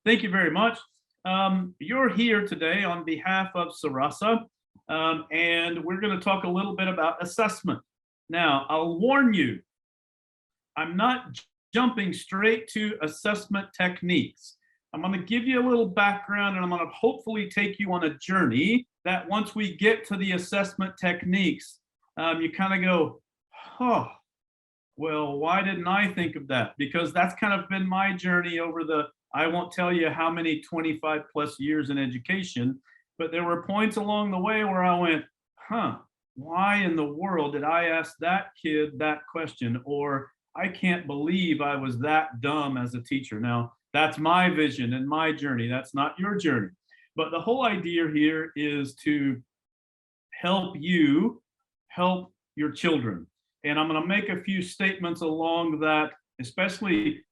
Thank you very much. You're here today on behalf of Suraasa, and we're going to talk a little bit about assessment. Now, I'll warn you, I'm not jumping straight to assessment techniques. I'm going to give you a little background and I'm going to hopefully take you on a journey that once we get to the assessment techniques, you kind of go, huh, well, why didn't I think of that? Because that's kind of been my journey over I won't tell you how many 25 plus years in education, but there were points along the way where I went, huh, why in the world did I ask that kid that question? Or I can't believe I was that dumb as a teacher. Now, that's my vision and my journey. That's not your journey. But the whole idea here is to help you help your children. And I'm going to make a few statements along that, especially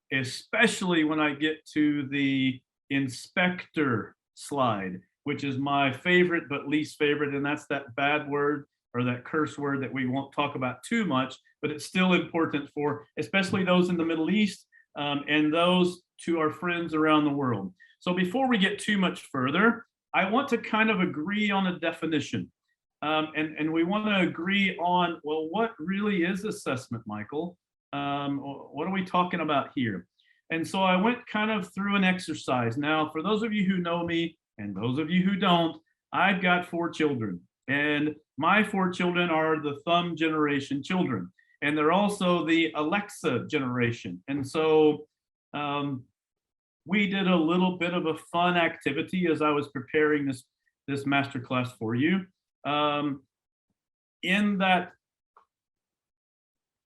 when I get to the inspector slide, which is my favorite but least favorite. And that's that bad word or that curse word that we won't talk about too much, but it's still important for especially those in the Middle East and those to our friends around the world. So before we get too much further, I want to kind of agree on a definition. And we want to agree on, well, what really is assessment, Michael? What are we talking about here? And so I went kind of through an exercise. Now, for those of you who know me and those of you who don't, I've got 4 children. And my 4 children are the thumb generation children. And they're also the Alexa generation. And so we did a little bit of a fun activity as I was preparing this masterclass for you. In that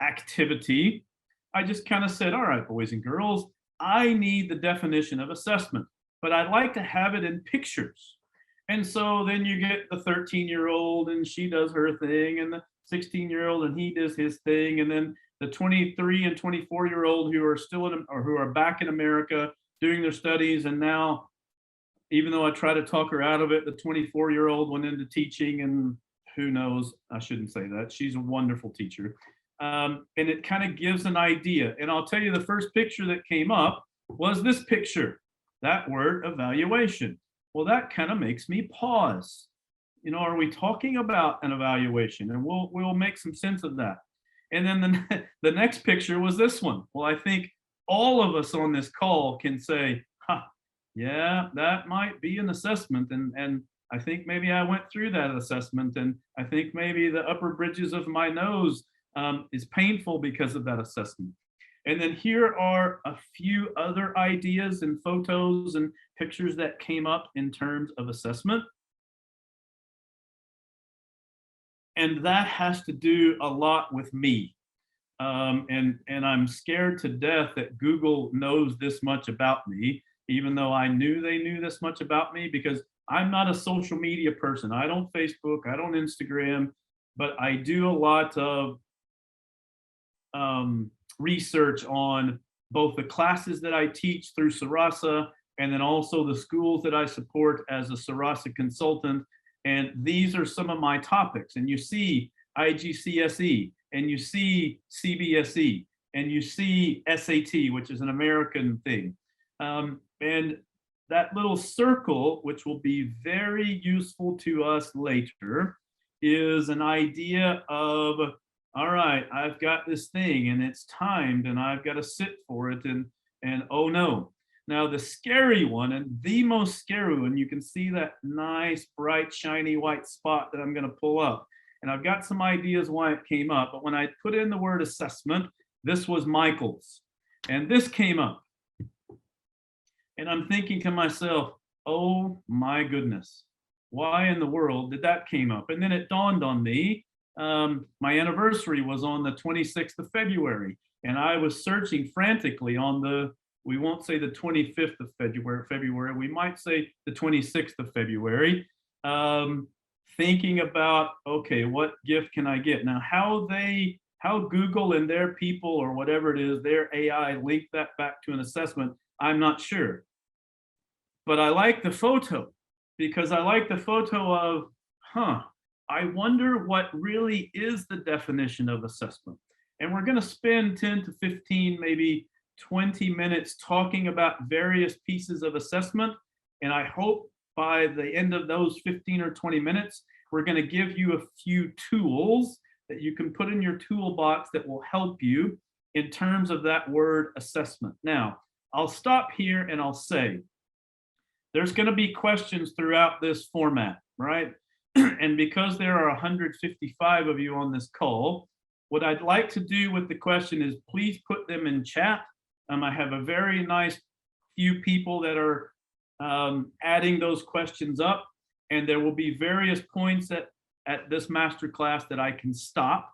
activity, I just kind of said, all right, boys and girls, I need the definition of assessment, but I'd like to have it in pictures. And so then you get the 13-year-old and she does her thing, and the 16-year-old and he does his thing, and then the 23 and 24-year-old who are still or who are back in America doing their studies. And now, even though I try to talk her out of it, the 24-year-old went into teaching, and who knows, I shouldn't say that. She's a wonderful teacher. And it kind of gives an idea. And I'll tell you, the first picture that came up was this picture, that word evaluation. Well, that kind of makes me pause. You know, are we talking about an evaluation? And we'll make some sense of that. And then the next picture was this one. Well, I think all of us on this call can say, yeah, that might be an assessment. And I think maybe I went through that assessment. And I think maybe the upper bridges of my nose is painful because of that assessment. And then here are a few other ideas and photos and pictures that came up in terms of assessment. And that has to do a lot with me. And I'm scared to death that Google knows this much about me, even though I knew they knew this much about me, because I'm not a social media person. I don't Facebook, I don't Instagram, but I do a lot of research on both the classes that I teach through Suraasa and then also the schools that I support as a Suraasa consultant. And these are some of my topics. And you see IGCSE, and you see CBSE, and you see SAT, which is an American thing. And that little circle, which will be very useful to us later, is an idea of, all right, I've got this thing and it's timed and I've got to sit for it, and oh no. Now the scary one, and the most scary one, you can see that nice, bright, shiny white spot that I'm going to pull up. And I've got some ideas why it came up, but when I put in the word assessment, this was Michael's, and this came up. And I'm thinking to myself, oh my goodness, why in the world did that came up? And then it dawned on me, my anniversary was on the 26th of February, and I was searching frantically on we won't say the 25th of February, we might say the 26th of February, thinking about, okay, what gift can I get? Now, how Google and their people or whatever it is, their AI link that back to an assessment, I'm not sure. But I like the photo, because I like the photo of, I wonder what really is the definition of assessment. And we're going to spend 10 to 15, maybe 20 minutes talking about various pieces of assessment. And I hope by the end of those 15 or 20 minutes, we're going to give you a few tools that you can put in your toolbox that will help you in terms of that word assessment. Now, I'll stop here and I'll say, there's going to be questions throughout this format, right? And because there are 155 of you on this call, what I'd like to do with the question is please put them in chat. I have a very nice few people that are adding those questions up, and there will be various points at this masterclass that I can stop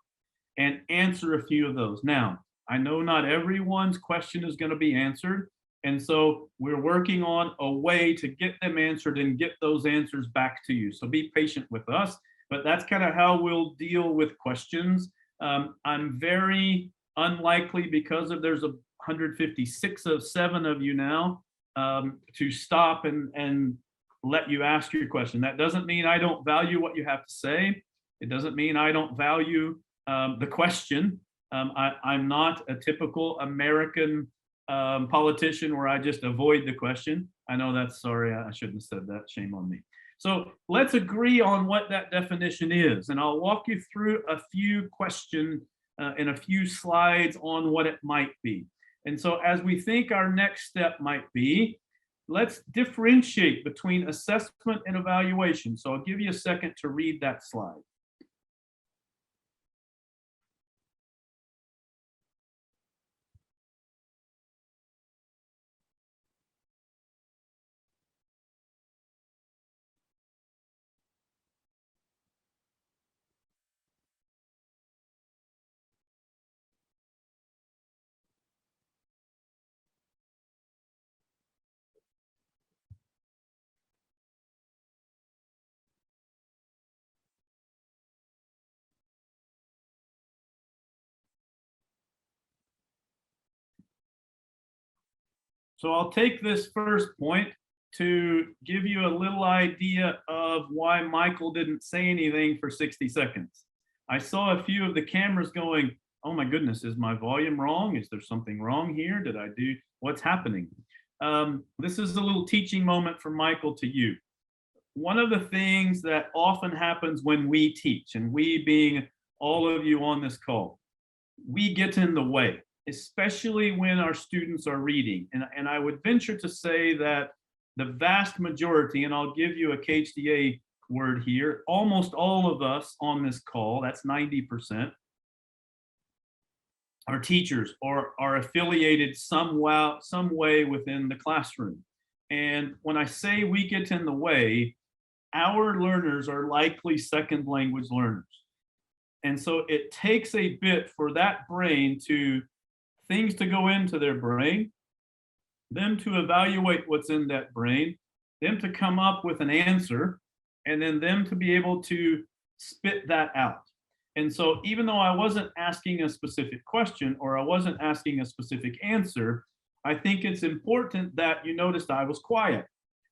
and answer a few of those. Now, I know not everyone's question is going to be answered, and so we're working on a way to get them answered and get those answers back to you. So be patient with us, but that's kind of how we'll deal with questions. I'm very unlikely, because of there's 156 of 7 of you now, to stop and let you ask your question. That doesn't mean I don't value what you have to say. It doesn't mean I don't value the question. I'm not a typical American politician where I just avoid the question. I know that's, sorry, I shouldn't have said that. Shame on me. So let's agree on what that definition is. And I'll walk you through a few questions and a few slides on what it might be. And so as we think our next step might be, let's differentiate between assessment and evaluation. So I'll give you a second to read that slide. So I'll take this first point to give you a little idea of why Michael didn't say anything for 60 seconds. I saw a few of the cameras going, oh my goodness, is my volume wrong? Is there something wrong here? Did I do, what's happening? This is a little teaching moment from Michael to you. One of the things that often happens when we teach, and we being all of you on this call, we get in the way, especially when our students are reading. And I would venture to say that the vast majority, and I'll give you a KHDA word here, almost all of us on this call, that's 90%, are teachers or are affiliated some way within the classroom. And when I say we get in the way, our learners are likely second language learners. And so it takes a bit for that brain to, things to go into their brain, them to evaluate what's in that brain, them to come up with an answer, and then them to be able to spit that out. And so even though I wasn't asking a specific question or I wasn't asking a specific answer, I think it's important that you noticed I was quiet.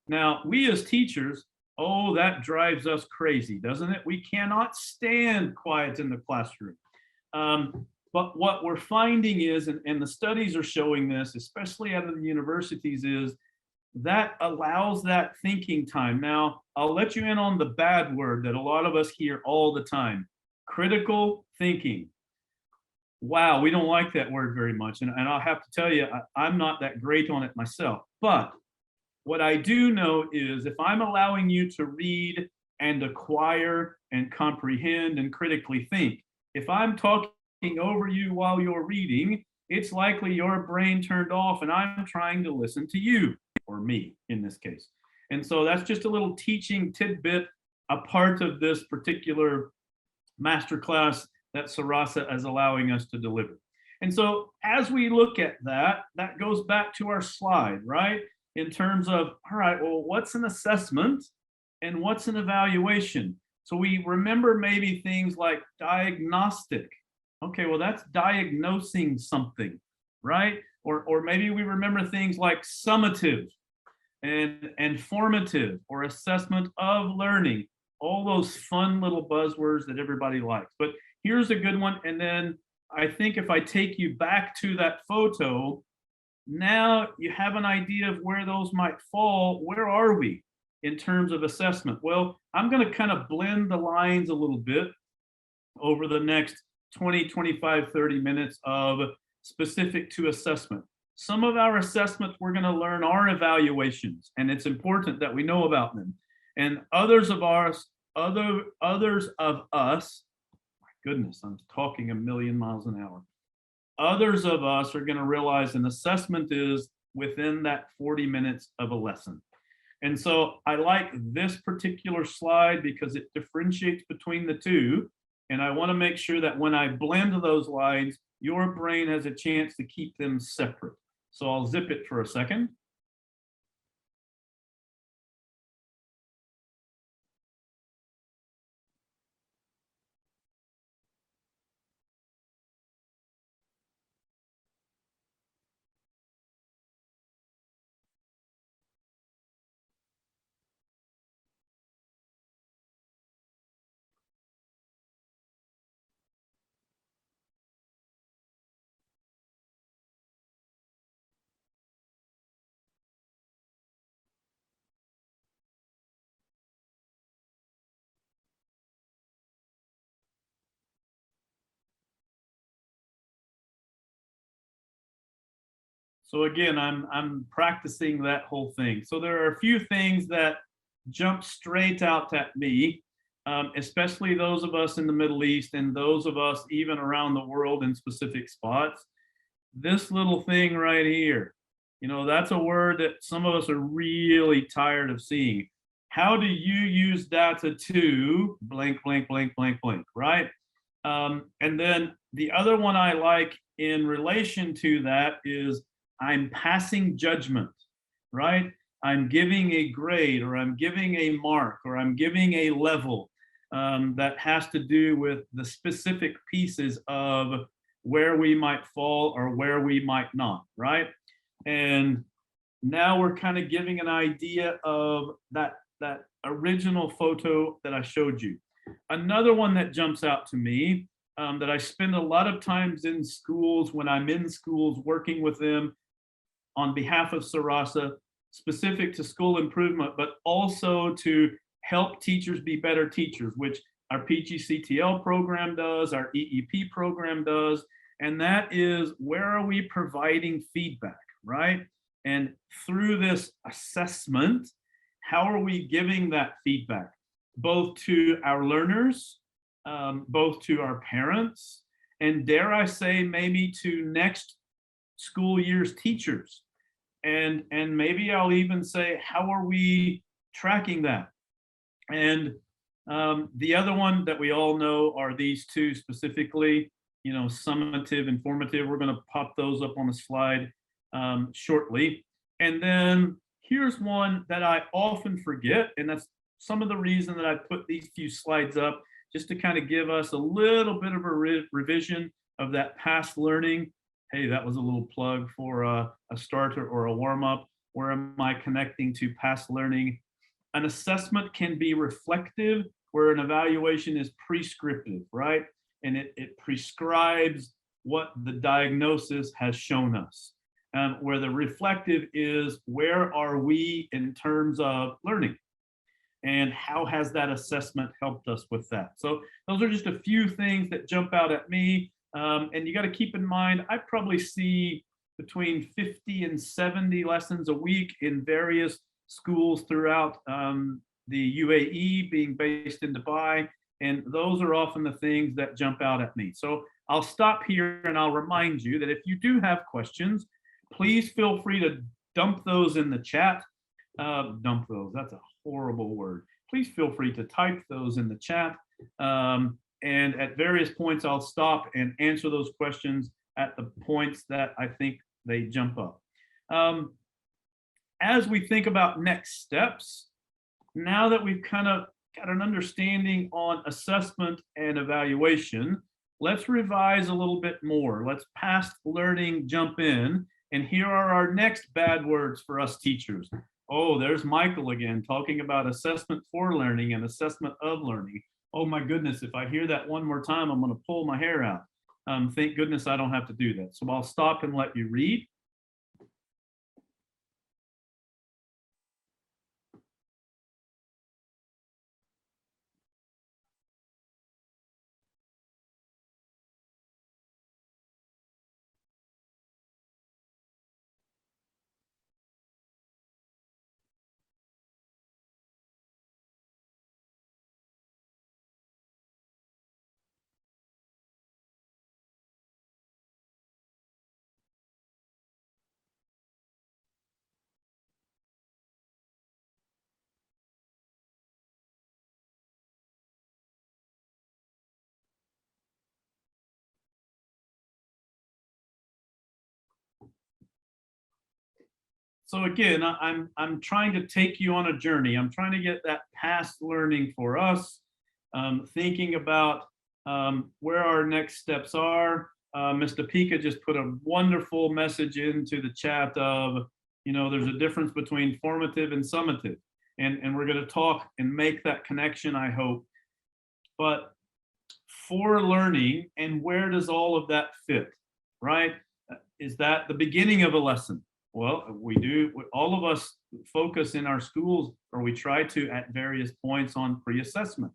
Now, we as teachers, oh, that drives us crazy, doesn't it? We cannot stand quiet in the classroom. But what we're finding is, and the studies are showing this, especially out of the universities, is that allows that thinking time. Now, I'll let you in on the bad word that a lot of us hear all the time, critical thinking. Wow, we don't like that word very much. And I'll have to tell you, I'm not that great on it myself. But what I do know is if I'm allowing you to read and acquire and comprehend and critically think, if I'm talking over you while you're reading, it's likely your brain turned off and I'm trying to listen to you, or me in this case. And so that's just a little teaching tidbit, a part of this particular masterclass that Suraasa is allowing us to deliver. And so as we look at that, that goes back to our slide, right? In terms of, all right, well, what's an assessment and what's an evaluation? So we remember maybe things like diagnostic. Okay, well, that's diagnosing something, right? Or maybe we remember things like summative and formative or assessment of learning, all those fun little buzzwords that everybody likes. But here's a good one. And then I think if I take you back to that photo Now you have an idea of where those might fall. Where are we in terms of assessment? Well, I'm going to kind of blend the lines a little bit over the next 20, 25, 30 minutes of specific to assessment. Some of our assessments we're going to learn are evaluations, and it's important that we know about them. And others of us, my goodness, I'm talking a million miles an hour. Others of us are going to realize an assessment is within that 40 minutes of a lesson. And so I like this particular slide because it differentiates between the two. And I want to make sure that when I blend those lines, your brain has a chance to keep them separate. So I'll zip it for a second. So again, I'm practicing that whole thing. So there are a few things that jump straight out at me, especially those of us in the Middle East and those of us even around the world in specific spots. This little thing right here, that's a word that some of us are really tired of seeing. How do you use data to blank, blank, blank, blank, blank, right? And then the other one I like in relation to that is I'm passing judgment, right? I'm giving a grade, or I'm giving a mark, or I'm giving a level that has to do with the specific pieces of where we might fall or where we might not, right? And now we're kind of giving an idea of that original photo that I showed you. Another one that jumps out to me that I spend a lot of times in schools when I'm in schools working with them on behalf of Suraasa, specific to school improvement, but also to help teachers be better teachers, which our PGCTL program does, our EEP program does, and that is where are we providing feedback, right? And through this assessment, how are we giving that feedback, both to our learners, both to our parents, and dare I say, maybe to next school year's teachers. And maybe I'll even say, how are we tracking that? And the other one that we all know are these two specifically, summative, informative. We're going to pop those up on the slide shortly. And then here's one that I often forget, and that's some of the reason that I put these few slides up, just to kind of give us a little bit of a revision of that past learning. Hey, that was a little plug for a starter or a warm-up. Where am I connecting to past learning? An assessment can be reflective, where an evaluation is prescriptive, right? And it prescribes what the diagnosis has shown us. Where the reflective is, where are we in terms of learning? And how has that assessment helped us with that? So those are just a few things that jump out at me. And you got to keep in mind, I probably see between 50 and 70 lessons a week in various schools throughout the UAE, being based in Dubai. And those are often the things that jump out at me. So I'll stop here and I'll remind you that if you do have questions, please feel free to dump those in the chat. Dump those, that's a horrible word. Please feel free to type those in the chat. And at various points, I'll stop and answer those questions at the points that I think they jump up. As we think about next steps, now that we've kind of got an understanding on assessment and evaluation, let's revise a little bit more. Let's past learning jump in. And here are our next bad words for us teachers. Oh, there's Michael again talking about assessment for learning and assessment of learning. Oh my goodness, if I hear that one more time, I'm going to pull my hair out. Thank goodness I don't have to do that. So I'll stop and let you read. So again, I'm trying to take you on a journey. I'm trying to get that past learning for us, thinking about where our next steps are. Mr. Pika just put a wonderful message into the chat of, there's a difference between formative and summative. And we're going to talk and make that connection, I hope. But for learning, and where does all of that fit, right? Is that the beginning of a lesson? Well, we do, all of us focus in our schools, or we try to at various points on pre-assessment,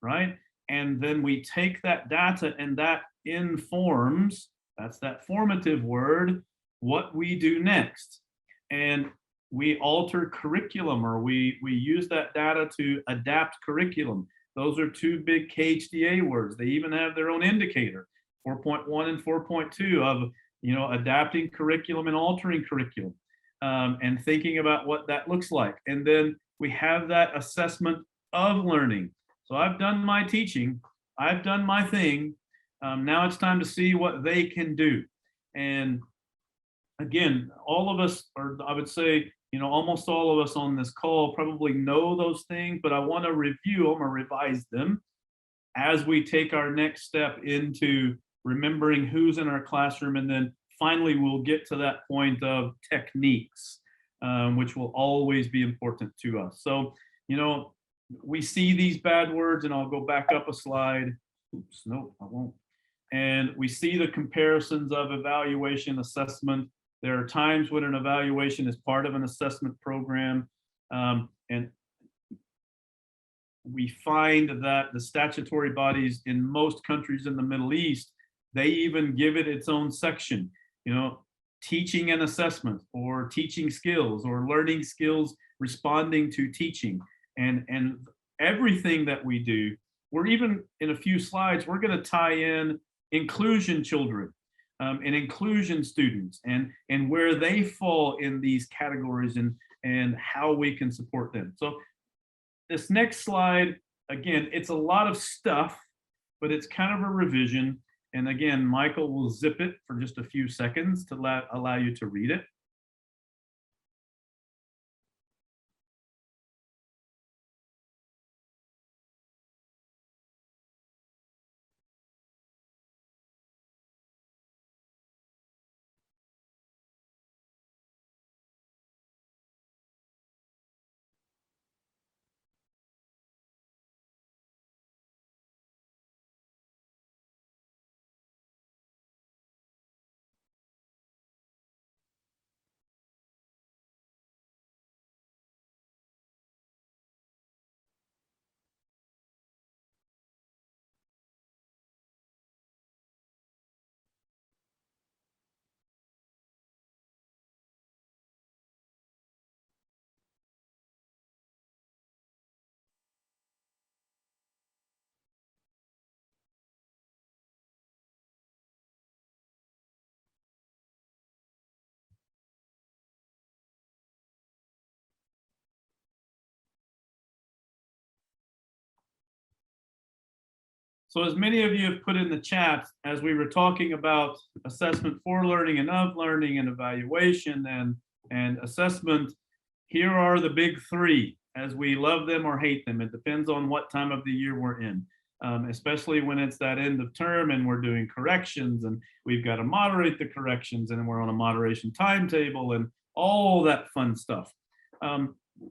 right? And then we take that data and that informs, that's that formative word, what we do next. And we alter curriculum, or we use that data to adapt curriculum. Those are two big KHDA words. They even have their own indicator, 4.1 and 4.2 of, adapting curriculum and altering curriculum, and thinking about what that looks like. And then we have that assessment of learning. So I've done my teaching, I've done my thing. Now it's time to see what they can do. And again, all of us, or I would say, almost all of us on this call probably know those things, but I want to review them or revise them as we take our next step into remembering who's in our classroom. And then finally, we'll get to that point of techniques, which will always be important to us. So, we see these bad words, and I'll go back up a slide. Oops, no, I won't. And we see the comparisons of evaluation, assessment. There are times when an evaluation is part of an assessment program. And we find that the statutory bodies in most countries in the Middle East, they even give it its own section, teaching and assessment, or teaching skills, or learning skills responding to teaching. And everything that we do, we're even in a few slides, we're going to tie in inclusion children, and inclusion students, and where they fall in these categories, and how we can support them. So this next slide, again, it's a lot of stuff, but it's kind of a revision. And again, Michael will zip it for just a few seconds to allow you to read it. So as many of you have put in the chat, as we were talking about assessment for learning and of learning, and evaluation and assessment, here are the big three, as we love them or hate them. It depends on what time of the year we're in, especially when it's that end of term and we're doing corrections, and we've got to moderate the corrections, and we're on a moderation timetable and all that fun stuff.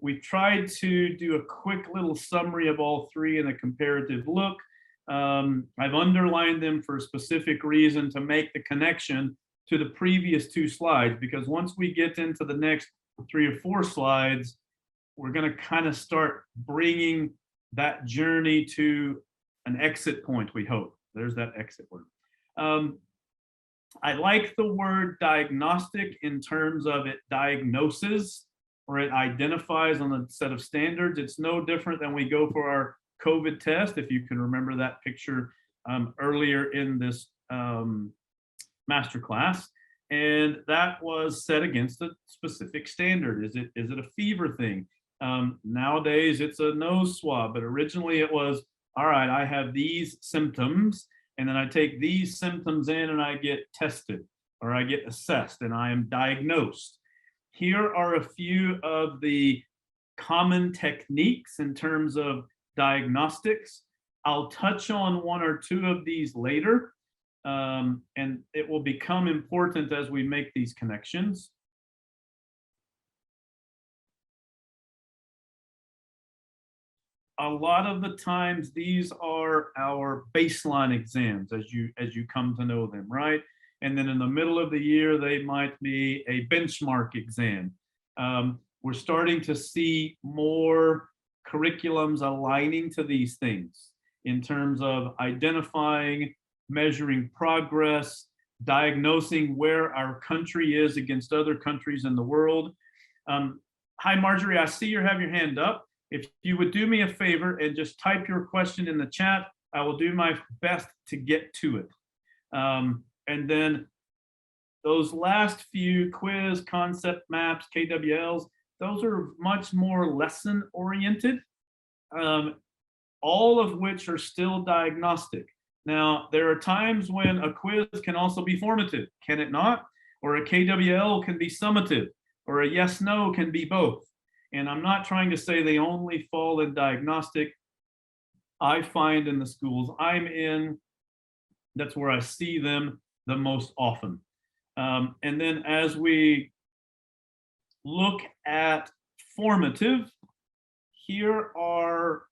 We tried to do a quick little summary of all three in a comparative look. I've underlined them for a specific reason, to make the connection to the previous two slides, because once we get into the next 3 or 4 slides, we're going to kind of start bringing that journey to an exit point, we hope. There's that exit word. I like the word diagnostic in terms of it diagnoses, or it identifies on a set of standards. It's no different than we go for our COVID test, if you can remember that picture earlier in this masterclass. And that was set against a specific standard. Is it a fever thing? Nowadays, it's a nose swab, but originally it was, all right, I have these symptoms, and then I take these symptoms in and I get tested, or I get assessed, and I am diagnosed. Here are a few of the common techniques in terms of diagnostics. I'll touch on one or two of these later, and it will become important as we make these connections. A lot of the times, these are our baseline exams as you come to know them, right? And then in the middle of the year, they might be a benchmark exam. We're starting to see more curriculums aligning to these things in terms of identifying, measuring progress, diagnosing where our country is against other countries in the world. Hi, Marjorie, I see you have your hand up. If you would do me a favor and just type your question in the chat, I will do my best to get to it. And then those last few quiz, concept maps, KWLs, those are much more lesson oriented, all of which are still diagnostic. Now, there are times when a quiz can also be formative, can it not? Or a KWL can be summative, or a yes/no can be both. And I'm not trying to say they only fall in diagnostic. I find in the schools I'm in, that's where I see them the most often. And then as we look at formative, here are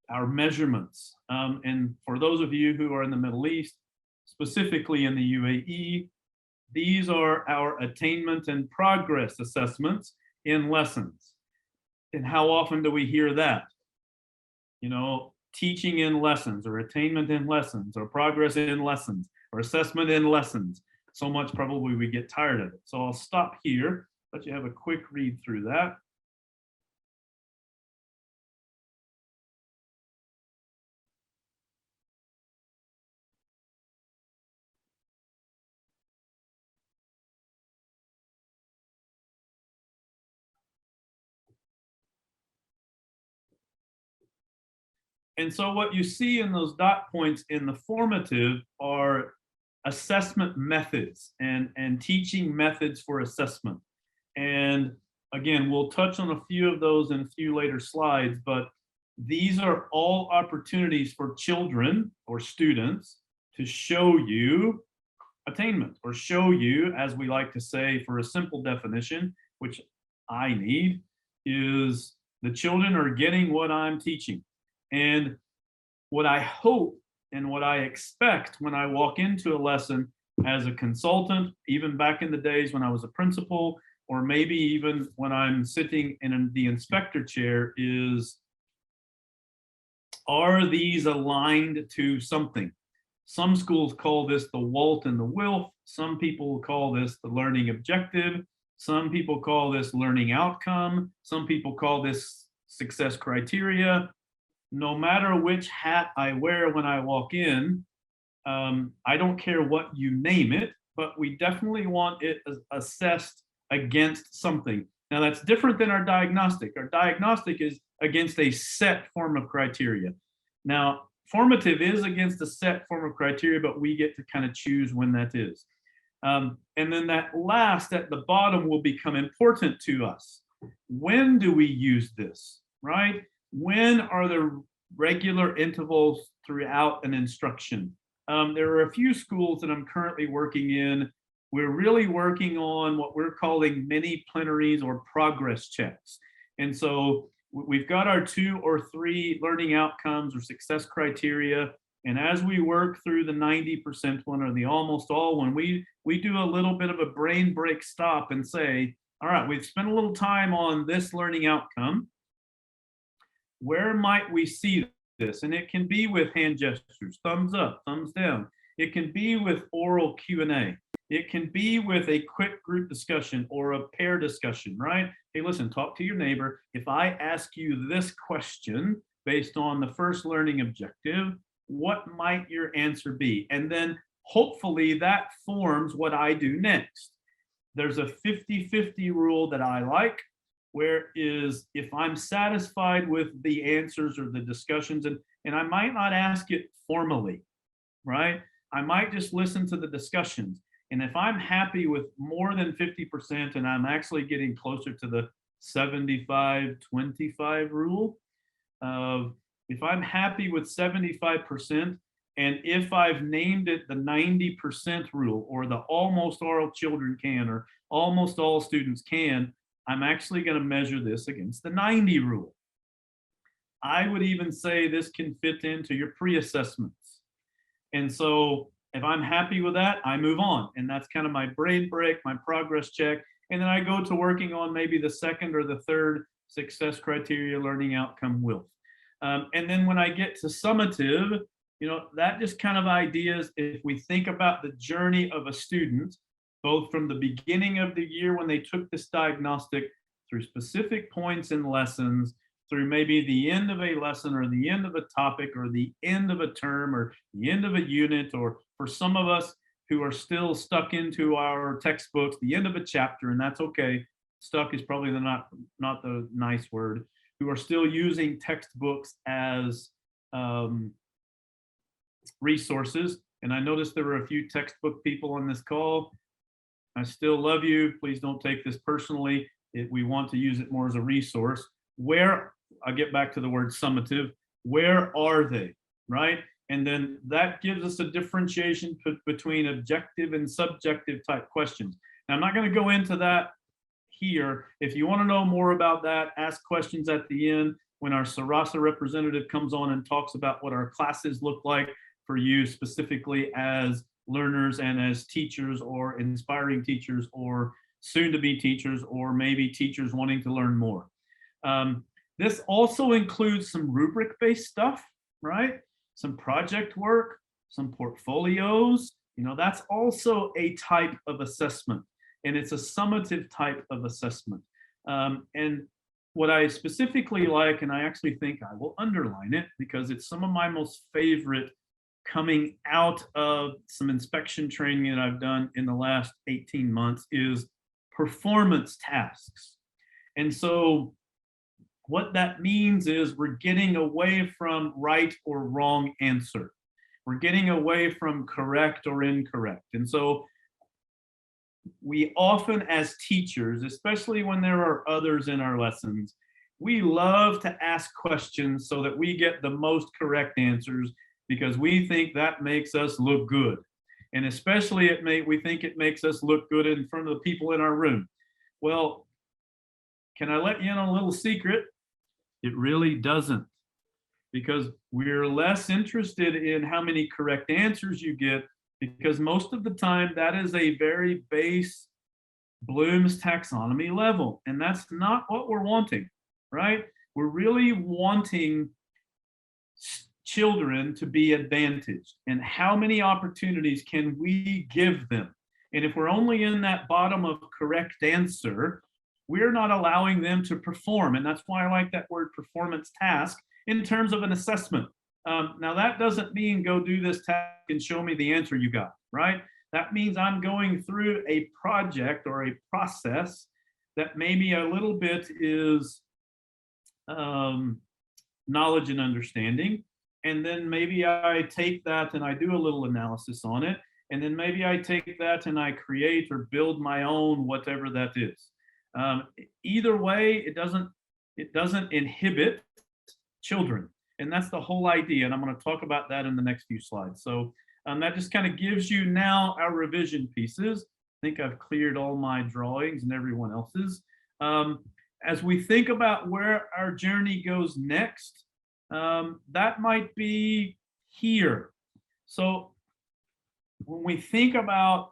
our measurements. And for those of you who are in the Middle East, specifically in the UAE, these are our attainment and progress assessments in lessons. And how often do we hear that? You know, teaching in lessons, or attainment in lessons, or progress in lessons, or assessment in lessons. So much probably we get tired of it. So I'll stop here, let you have a quick read through that. And so what you see in those dot points in the formative are assessment methods and teaching methods for assessment. And again, we'll touch on a few of those in a few later slides, but these are all opportunities for children or students to show you attainment, or show you, as we like to say, for a simple definition, which I need, is the children are getting what I'm teaching. And what I hope and what I expect when I walk into a lesson as a consultant, even back in the days when I was a principal, or maybe even when I'm sitting in the inspector chair, is, are these aligned to something? Some schools call this the Walt and the Wilf. Some people call this the learning objective. Some people call this learning outcome. Some people call this success criteria. No matter which hat I wear when I walk in, I don't care what you name it, but we definitely want it assessed against something. Now, that's different than our diagnostic. Our diagnostic is against a set form of criteria. Now, formative is against a set form of criteria, but we get to kind of choose when that is. And then that last at the bottom will become important to us. When do we use this, right? When are there regular intervals throughout an instruction? There are a few schools that I'm currently working in. We're really working on what we're calling mini plenaries or progress checks. And so we've got our 2 or 3 learning outcomes or success criteria. And as we work through the 90% one or the almost all one, we do a little bit of a brain break stop and say, all right, we've spent a little time on this learning outcome. Where might we see this? And it can be with hand gestures, thumbs up, thumbs down. It can be with oral Q&A. It can be with a quick group discussion or a pair discussion, right? Hey, listen, talk to your neighbor. If I ask you this question based on the first learning objective, what might your answer be? And then hopefully that forms what I do next. There's a 50-50 rule that I like, where is if I'm satisfied with the answers or the discussions, and I might not ask it formally, right? I might just listen to the discussions. And if I'm happy with more than 50% and I'm actually getting closer to the 75-25 rule of, if I'm happy with 75%, and if I've named it the 90% rule, or the almost all children can, or almost all students can, I'm actually going to measure this against the 90 rule. I would even say this can fit into your pre-assessments. And so if I'm happy with that, I move on. And that's kind of my brain break, my progress check. And then I go to working on maybe the second or the third success criteria, learning outcome, will. And then when I get to summative, that just kind of ideas, if we think about the journey of a student, both from the beginning of the year when they took this diagnostic through specific points in lessons, through maybe the end of a lesson or the end of a topic or the end of a term or the end of a unit, or for some of us who are still stuck into our textbooks, the end of a chapter, and that's okay. Stuck is probably not the nice word, who are still using textbooks as resources. And I noticed there were a few textbook people on this call. I still love you. Please don't take this personally. We want to use it more as a resource. Where, I'll get back to the word summative, where are they, right? And then that gives us a differentiation between objective and subjective type questions. Now, I'm not going to go into that here. If you want to know more about that, ask questions at the end when our Suraasa representative comes on and talks about what our classes look like for you specifically as learners and as teachers or inspiring teachers or soon to be teachers or maybe teachers wanting to learn more. This also includes some rubric-based stuff, right? Some project work, some portfolios. That's also a type of assessment, and it's a summative type of assessment. And what I specifically like, and I actually think I will underline it because it's some of my most favorite coming out of some inspection training that I've done in the last 18 months, is performance tasks. And so what that means is we're getting away from right or wrong answer. We're getting away from correct or incorrect. And so we often, as teachers, especially when there are others in our lessons, we love to ask questions so that we get the most correct answers because we think that makes us look good. And especially we think it makes us look good in front of the people in our room. Well, can I let you in on a little secret? It really doesn't, because we're less interested in how many correct answers you get, because most of the time that is a very base Bloom's taxonomy level, and that's not what we're wanting, right? We're really wanting children to be advantaged, and how many opportunities can we give them? And if we're only in that bottom of correct answer, we're not allowing them to perform. And that's why I like that word performance task in terms of an assessment. Now, that doesn't mean go do this task and show me the answer you got, right? That means I'm going through a project or a process that maybe a little bit is knowledge and understanding. And then maybe I take that and I do a little analysis on it. And then maybe I take that and I create or build my own, whatever that is. Either way, it doesn't inhibit children. And that's the whole idea. And I'm going to talk about that in the next few slides. So that just kind of gives you now our revision pieces. I think I've cleared all my drawings and everyone else's. As we think about where our journey goes next, that might be here. So when we think about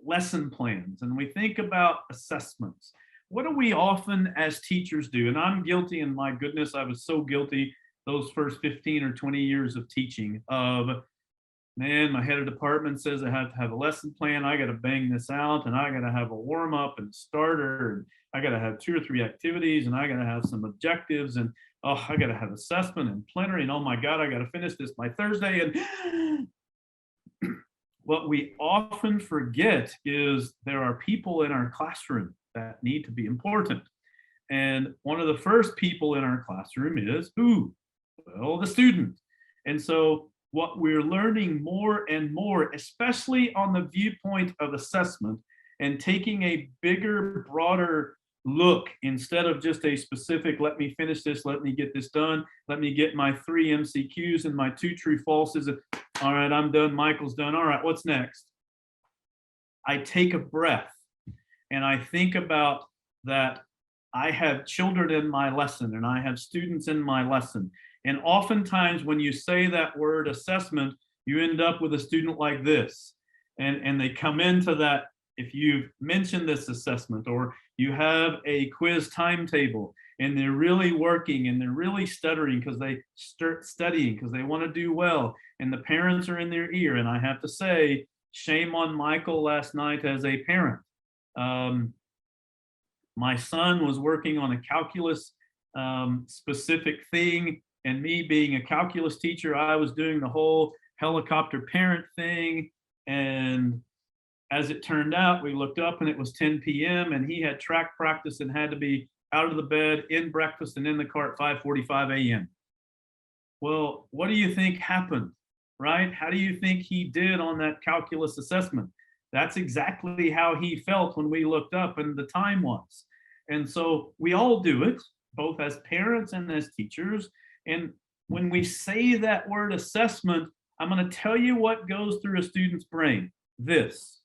lesson plans and we think about assessments, what do we often as teachers do? And I'm guilty, and my goodness, I was so guilty those first 15 or 20 years of teaching of, man, my head of department says I have to have a lesson plan. I got to bang this out, and I got to have a warm up and starter, and I got to have 2 or 3 activities, and I got to have some objectives, and I got to have assessment and plenary, and oh my God, I got to finish this by Thursday. And what we often forget is there are people in our classroom that need to be important. And one of the first people in our classroom is who? Well, the student. And so what we're learning more and more, especially on the viewpoint of assessment and taking a bigger, broader look instead of just a specific, let me finish this, let me get this done, let me get my 3 MCQs and my 2 true falses. All right, I'm done, Michael's done. All right, what's next? I take a breath and I think about that I have children in my lesson and I have students in my lesson. And oftentimes when you say that word assessment, you end up with a student like this. And they come into that, if you've mentioned this assessment or you have a quiz timetable and they're really working and they're really stuttering because they start studying because they want to do well and the parents are in their ear. And I have to say, shame on Michael last night as a parent. My son was working on a calculus specific thing, and me being a calculus teacher, I was doing the whole helicopter parent thing. And as it turned out, we looked up and it was 10 p.m. and he had track practice and had to be out of the bed, in breakfast, and in the car at 5:45 a.m. Well, what do you think happened, right? How do you think he did on that calculus assessment? That's exactly how he felt when we looked up and the time was. And so we all do it, both as parents and as teachers. And when we say that word assessment, I'm going to tell you what goes through a student's brain. This.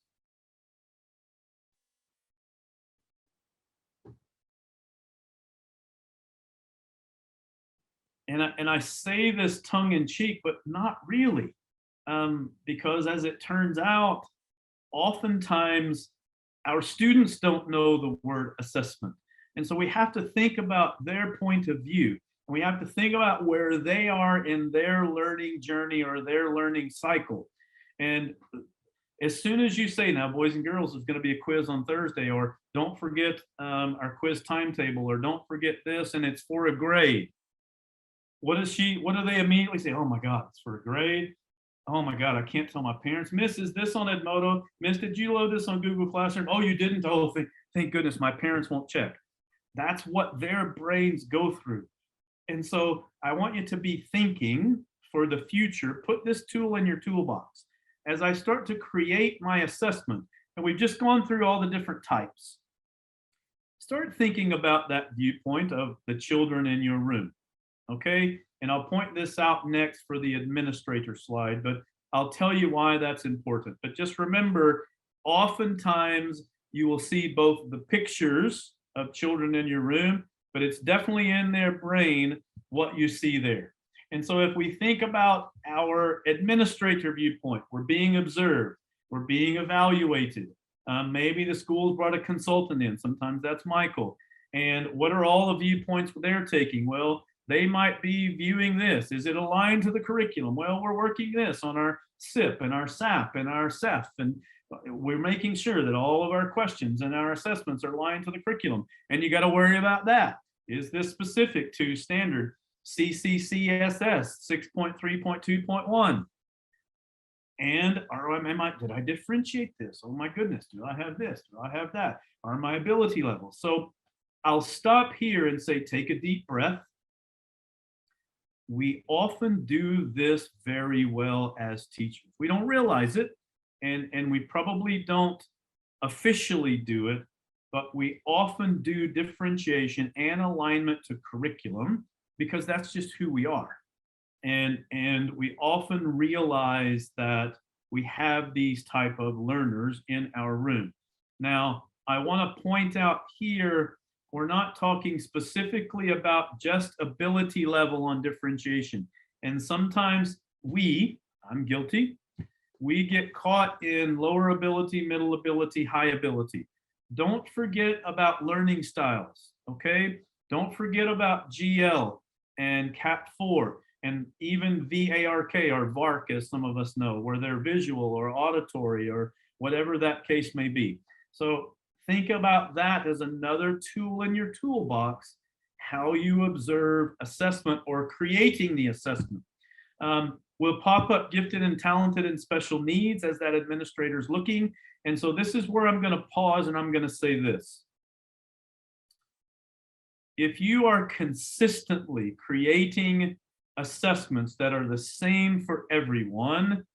And I say this tongue in cheek, but not really, because as it turns out, oftentimes our students don't know the word assessment. And so we have to think about their point of view. And we have to think about where they are in their learning journey or their learning cycle. And as soon as you say, now, boys and girls, there's going to be a quiz on Thursday, or don't forget our quiz timetable, or don't forget this, and it's for a grade. What do they immediately say? Oh my God, it's for a grade. Oh my God, I can't tell my parents. Miss, is this on Edmodo? Miss, did you load this on Google Classroom? Oh, you didn't? Oh, thank goodness, my parents won't check. That's what their brains go through. And so I want you to be thinking for the future, put this tool in your toolbox. As I start to create my assessment, and we've just gone through all the different types, start thinking about that viewpoint of the children in your room, okay? And I'll point this out next for the administrator slide, but I'll tell you why that's important. But just remember, oftentimes you will see both the pictures of children in your room, but it's definitely in their brain what you see there. And so if we think about our administrator viewpoint, we're being observed, we're being evaluated. Maybe the school's brought a consultant in, sometimes that's Michael. And what are all the viewpoints they're taking? Well, they might be viewing this. Is it aligned to the curriculum? Well, we're working this on our SIP and our SAP and our CEF, and we're making sure that all of our questions and our assessments are aligned to the curriculum. And you got to worry about that. Is this specific to standard CCCSS 6.3.2.1? And did I differentiate this? Oh my goodness, do I have this? Do I have that? Are my ability levels? So I'll stop here and say, take a deep breath. We often do this very well as teachers. We don't realize it, and we probably don't officially do it, but we often do differentiation and alignment to curriculum because that's just who we are. And we often realize that we have these type of learners in our room. Now, I want to point out here, we're not talking specifically about just ability level on differentiation. And sometimes I'm guilty, we get caught in lower ability, middle ability, high ability. Don't forget about learning styles, okay? Don't forget about GL and CAP 4 and even VARK or VARK, as some of us know, where they're visual or auditory or whatever that case may be. So think about that as another tool in your toolbox, how you observe assessment or creating the assessment. Will pop up gifted and talented and special needs as that administrator's looking. And so this is where I'm going to pause and I'm going to say this. If you are consistently creating assessments that are the same for everyone,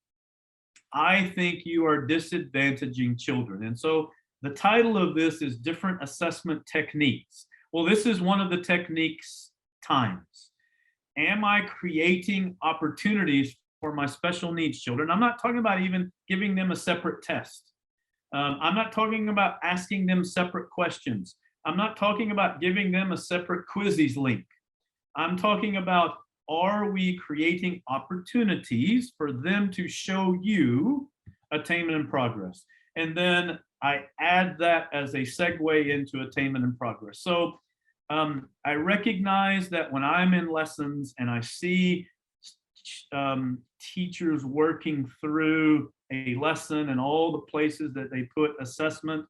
I think you are disadvantaging children. And so the title of this is Different Assessment Techniques. Well, this is one of the techniques times. Am I creating opportunities for my special needs children? I'm not talking about even giving them a separate test. I'm not talking about asking them separate questions. I'm not talking about giving them a separate quizzes link. I'm talking about, are we creating opportunities for them to show you attainment and progress? And then I add that as a segue into attainment and progress. So I recognize that when I'm in lessons and I see teachers working through a lesson and all the places that they put assessment,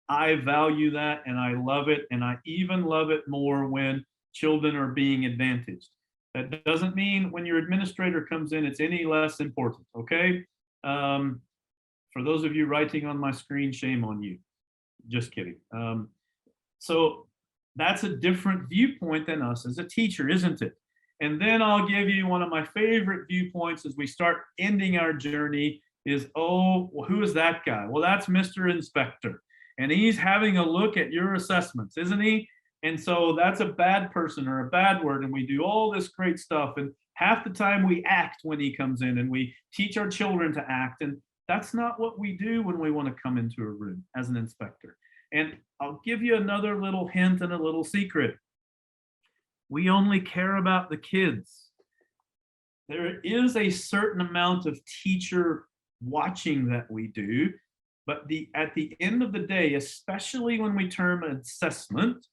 I value that and I love it. And I even love it more when children are being advantaged. That doesn't mean when your administrator comes in, it's any less important, okay? For those of you writing on my screen, shame on you. Just kidding. So that's a different viewpoint than us as a teacher, isn't it? And then I'll give you one of my favorite viewpoints as we start ending our journey is, oh, well, who is that guy? Well, that's Mr. Inspector. And he's having a look at your assessments, isn't he? And so that's a bad person or a bad word. And we do all this great stuff. And half the time we act when he comes in and we teach our children to act. And that's not what we do when we want to come into a room as an inspector. And I'll give you another little hint and a little secret. We only care about the kids. There is a certain amount of teacher watching that we do, but at the end of the day, especially when we term assessment,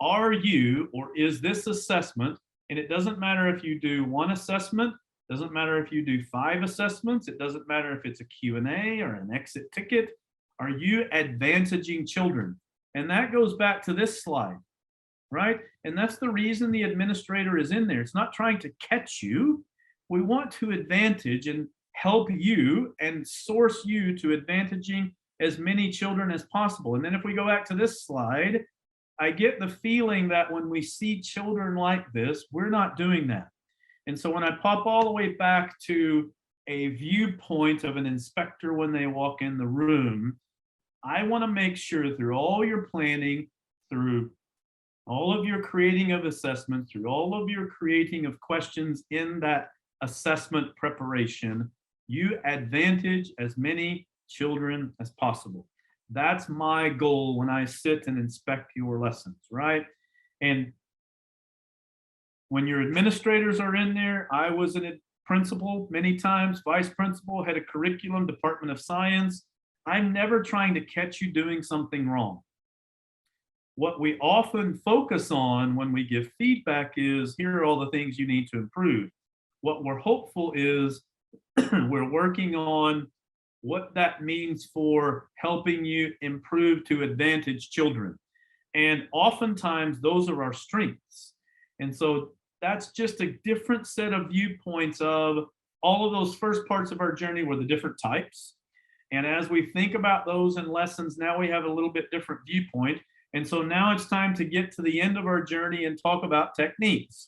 are you, or is this assessment, and it doesn't matter if you do one assessment, doesn't matter if you do 5 assessments, it doesn't matter if it's a Q&A or an exit ticket, are you advantaging children? And that goes back to this slide, right? And that's the reason the administrator is in there. It's not trying to catch you. We want to advantage and help you and source you to advantaging as many children as possible. And then if we go back to this slide, I get the feeling that when we see children like this, we're not doing that. And so when I pop all the way back to a viewpoint of an inspector when they walk in the room, I want to make sure through all your planning, through all of your creating of assessment, through all of your creating of questions in that assessment preparation, you advantage as many children as possible. That's my goal when I sit and inspect your lessons, right? And when your administrators are in there, I was a principal many times, vice principal, head of curriculum, Department of Science. I'm never trying to catch you doing something wrong. What we often focus on when we give feedback is, here are all the things you need to improve. What we're hopeful is we're working on what that means for helping you improve to advantage children. And oftentimes those are our strengths. And so that's just a different set of viewpoints of all of those first parts of our journey were the different types. And as we think about those in lessons, now we have a little bit different viewpoint. And so now it's time to get to the end of our journey and talk about techniques.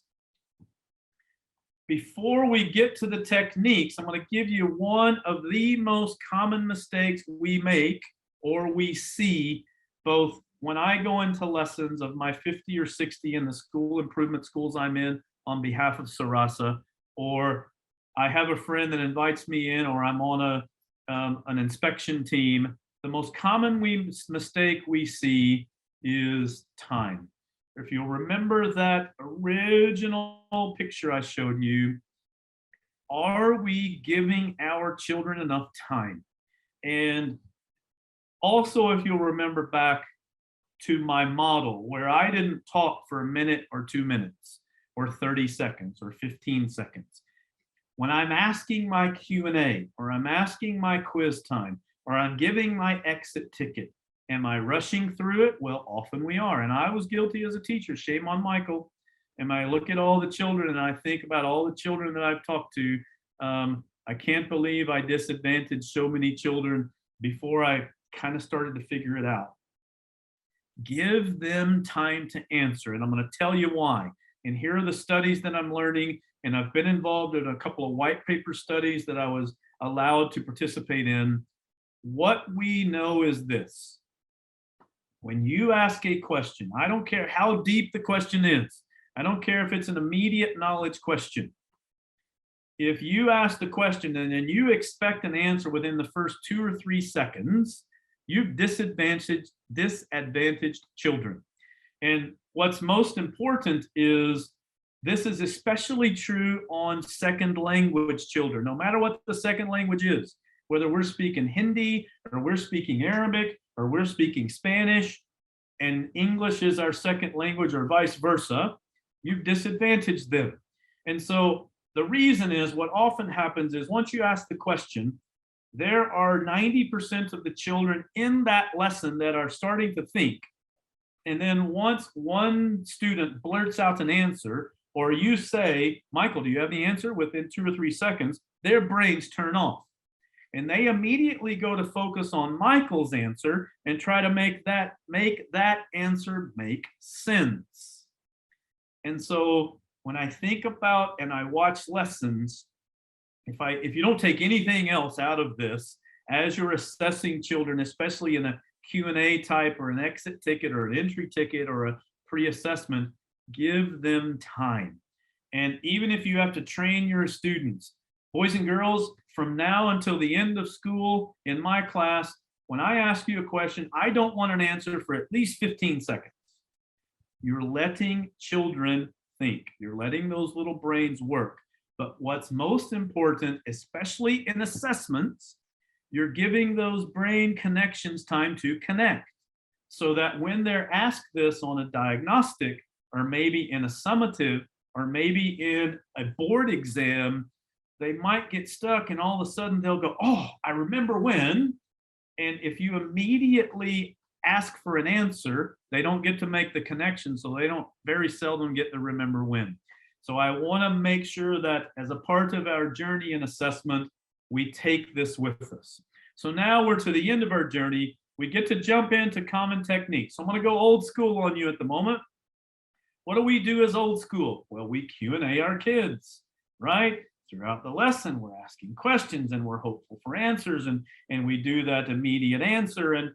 Before we get to the techniques, I'm going to give you one of the most common mistakes we make or we see both when I go into lessons of my 50 or 60 in the school improvement schools I'm in on behalf of Suraasa, or I have a friend that invites me in, or I'm on an inspection team. The most common mistake we see is time. If you'll remember that original picture I showed you, are we giving our children enough time? And also, if you'll remember back to my model where I didn't talk for a minute or 2 minutes or 30 seconds or 15 seconds. When I'm asking my Q&A or I'm asking my quiz time or I'm giving my exit ticket, am I rushing through it? Well, often we are. And I was guilty as a teacher. Shame on Michael. And I look at all the children and I think about all the children that I've talked to. I can't believe I disadvantaged so many children before I kind of started to figure it out. Give them time to answer. And I'm going to tell you why. And here are the studies that I'm learning. and I've been involved in a couple of white paper studies that I was allowed to participate in. What we know is this: when you ask a question, I don't care how deep the question is, I don't care if it's an immediate knowledge question. If you ask the question and then you expect an answer within the first 2 or 3 seconds, you've disadvantaged children. And what's most important is this is especially true on second language children, no matter what the second language is, whether we're speaking Hindi or we're speaking Arabic or we're speaking Spanish and English is our second language or vice versa, you've disadvantaged them. And so the reason is what often happens is once you ask the question, there are 90% of the children in that lesson that are starting to think. And then once one student blurts out an answer, or you say, Michael, do you have the answer? Within 2 or 3 seconds, their brains turn off. And they immediately go to focus on Michael's answer and try to make that answer make sense. And so when I think about and I watch lessons, if you don't take anything else out of this, as you're assessing children, especially in a Q&A type or an exit ticket or an entry ticket or a pre-assessment, give them time. And even if you have to train your students, boys and girls, from now until the end of school in my class, when I ask you a question, I don't want an answer for at least 15 seconds. You're letting children think. You're letting those little brains work. But what's most important, especially in assessments, you're giving those brain connections time to connect so that when they're asked this on a diagnostic or maybe in a summative or maybe in a board exam, they might get stuck and all of a sudden they'll go, oh, I remember when. And if you immediately ask for an answer, they don't get to make the connection. So they don't very seldom get to remember when. So I want to make sure that as a part of our journey in assessment, we take this with us. So now we're to the end of our journey. We get to jump into common techniques. So I'm going to go old school on you at the moment. What do we do as old school? Well, we Q&A our kids, right? Throughout the lesson, we're asking questions and we're hopeful for answers, and we do that immediate answer. And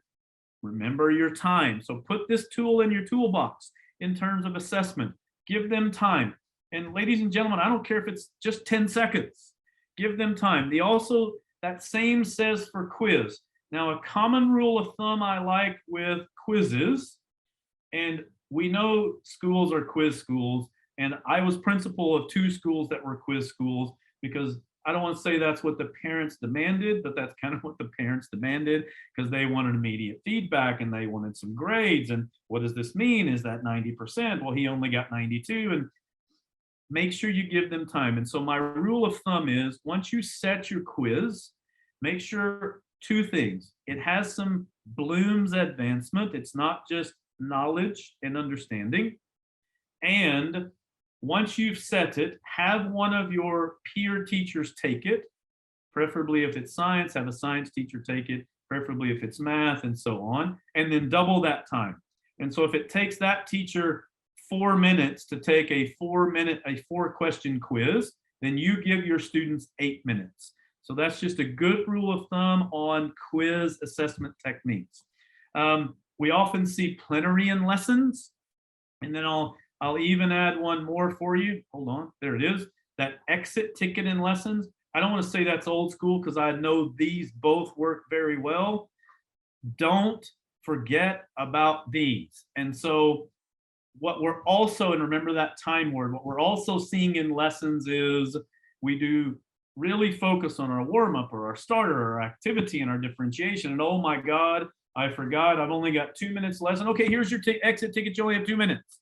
remember your time. So put this tool in your toolbox in terms of assessment. Give them time. And ladies and gentlemen, I don't care if it's just 10 seconds. Give them time. That same says for quiz. Now, a common rule of thumb I like with quizzes, and we know schools are quiz schools, and I was principal of 2 schools that were quiz schools because I don't want to say that's what the parents demanded, but that's kind of what the parents demanded because they wanted immediate feedback and they wanted some grades. And what does this mean? Is that 90%? Well, he only got 92. And make sure you give them time. And so my rule of thumb is once you set your quiz, make sure 2 things. It has some Bloom's advancement. It's not just knowledge and understanding. And once you've set it, have one of your peer teachers take it. Preferably if it's science, have a science teacher take it. Preferably if it's math and so on. And then double that time. And so if it takes that teacher 4 minutes to take a 4-question quiz, then you give your students 8 minutes. So that's just a good rule of thumb on quiz assessment techniques. We often see plenary in lessons, and then I'll even add one more for you. Hold on, there it is. That exit ticket in lessons. I don't want to say that's old school because I know these both work very well. Don't forget about these. And so what we're also, and remember that time word, what we're also seeing in lessons is we do really focus on our warm-up or our starter, our activity and our differentiation. And oh my God, I forgot, I've only got 2 minutes lesson. Okay, here's your exit ticket, you only have 2 minutes.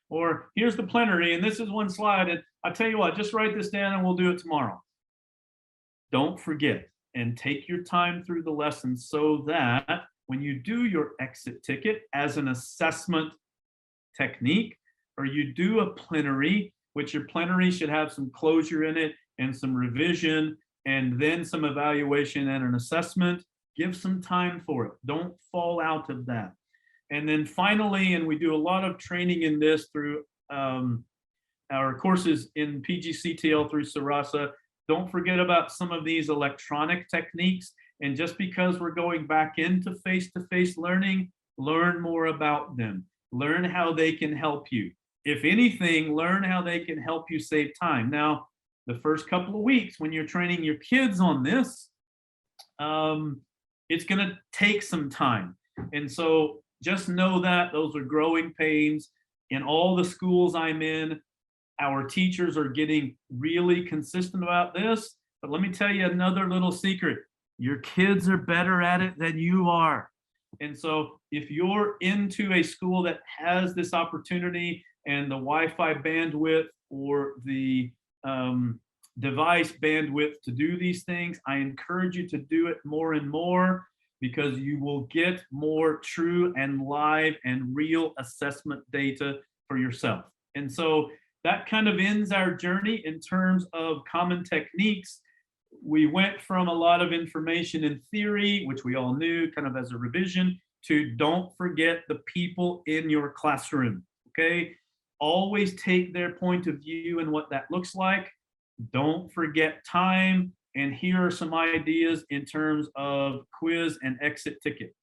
Or here's the plenary and this is one slide. And I tell you what, just write this down and we'll do it tomorrow. Don't forget and take your time through the lesson so that when you do your exit ticket as an assessment technique, or you do a plenary, which your plenary should have some closure in it and some revision and then some evaluation and an assessment, give some time for it. Don't fall out of that. And then finally, and we do a lot of training in this through our courses in PGCTL through Suraasa, don't forget about some of these electronic techniques. And just because we're going back into face-to-face learning, learn more about them. Learn how they can help you. If anything, learn how they can help you save time. Now, the first couple of weeks when you're training your kids on this, it's going to take some time. And so just know that those are growing pains. In all the schools I'm in, our teachers are getting really consistent about this. But let me tell you another little secret. Your kids are better at it than you are. And so if you're into a school that has this opportunity and the Wi-Fi bandwidth or the device bandwidth to do these things, I encourage you to do it more and more, because you will get more true and live and real assessment data for yourself. And so that kind of ends our journey in terms of common techniques. We went from a lot of information in theory, which we all knew kind of as a revision, to don't forget the people in your classroom, okay? Always take their point of view and what that looks like. Don't forget time. And here are some ideas in terms of quiz and exit ticket.